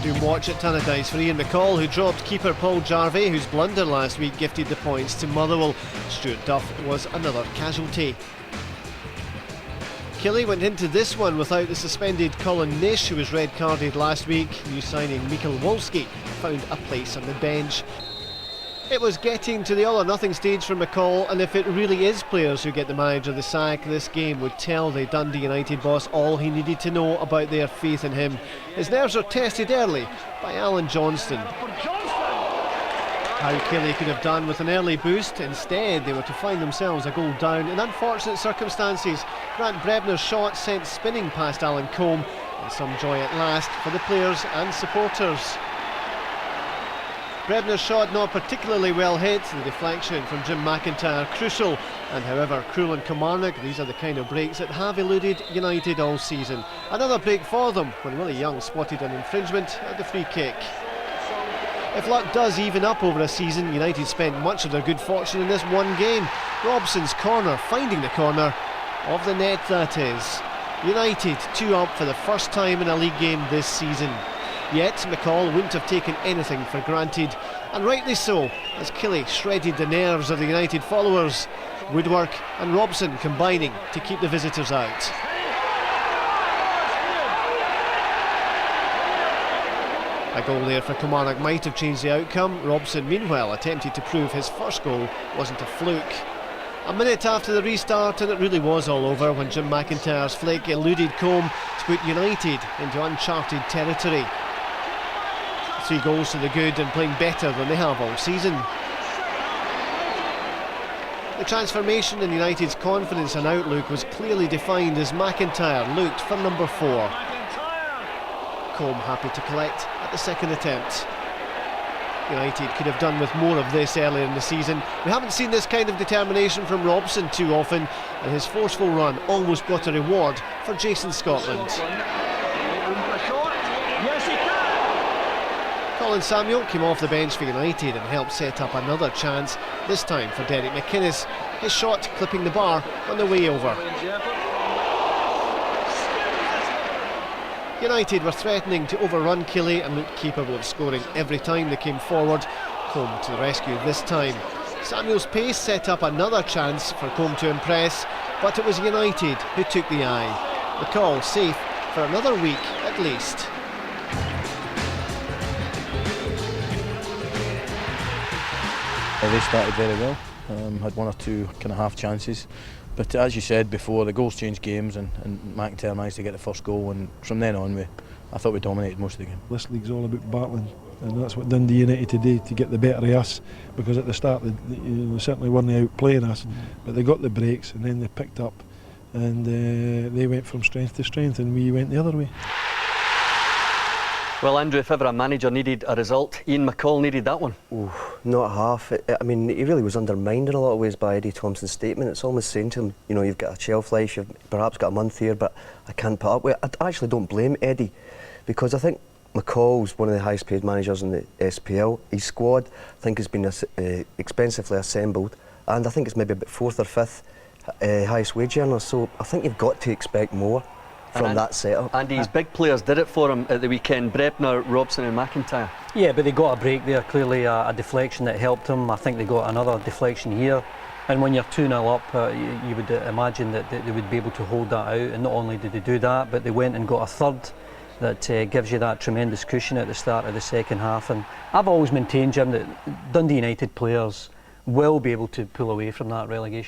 afternoon watch at Tannadice for Ian McCall, who dropped keeper Paul Jarvie, whose blunder last week gifted the points to Motherwell. Stuart Duff was another casualty. Killie went into this one without the suspended Colin Nish, who was red-carded last week. New signing Mikael Wolski found a place on the bench. It was getting to the all-or-nothing stage for McCall, and if it really is players who get the manager the sack, this game would tell the Dundee United boss all he needed to know about their faith in him. His nerves are tested early by Alan Johnston. How Killie could have done with an early boost. Instead, they were to find themselves a goal down in unfortunate circumstances. Grant Brebner's shot sent spinning past Alan Combe, and some joy at last for the players and supporters. Brebner's shot not particularly well hit, the deflection from Jim McIntyre crucial, and however cruel in Kilmarnock, these are the kind of breaks that have eluded United all season. Another break for them when Willie Young spotted an infringement at the free kick. If luck does even up over a season, United spent much of their good fortune in this one game. Robson's corner, finding the corner of the net, that is. United 2 up for the first time in a league game this season. Yet McCall wouldn't have taken anything for granted, and rightly so, as Killie shredded the nerves of the United followers. Woodwork and Robson combining to keep the visitors out. A goal there for Kilmarnock might have changed the outcome. Robson meanwhile attempted to prove his first goal wasn't a fluke. A minute after the restart, and it really was all over when Jim McIntyre's flick eluded Combe to put United into uncharted territory. 3 goals to the good and playing better than they have all season. The transformation in United's confidence and outlook was clearly defined as McIntyre looked for number 4. Combe happy to collect at the second attempt. United could have done with more of this earlier in the season. We haven't seen this kind of determination from Robson too often, and his forceful run almost brought a reward for Jason Scotland. Colin Samuel came off the bench for United and helped set up another chance, this time for Derek McInnes, his shot clipping the bar on the way over. United were threatening to overrun Killie and looked capable of scoring every time they came forward. Combe to the rescue this time. Samuel's pace set up another chance for Combe to impress, but it was United who took the eye. McCall safe for another week at least. They started very well, had 1 or 2 kind of half chances, but as you said before, the goals changed games, and McIntyre managed to get the first goal, and from then on I thought we dominated most of the game. This league's all about battling, and that's what Dundee United today, to get the better of us, because at the start they certainly weren't outplaying us, but they got the breaks and then they picked up, and they went from strength to strength and we went the other way. Well, Andrew, if ever a manager needed a result, Ian McCall needed that one. Ooh, not half. I mean, he really was undermined in a lot of ways by Eddie Thompson's statement. It's almost saying to him, you know, you've got a shelf life, you've perhaps got a month here, but I can't put up with it. I actually don't blame Eddie, because I think McCall's one of the highest paid managers in the SPL. His squad, I think, has been expensively assembled, and I think it's maybe about 4th or 5th highest wage earners, so I think you've got to expect more from that setup. And his big players did it for him at the weekend: Brebner, Robson and McIntyre. Yeah, but they got a break there, clearly a deflection that helped him. I think they got another deflection here, and when you're 2-0 up, you would imagine that they would be able to hold that out, and not only did they do that, but they went and got a third that gives you that tremendous cushion at the start of the second half. And I've always maintained, Jim, that Dundee United players will be able to pull away from that relegation.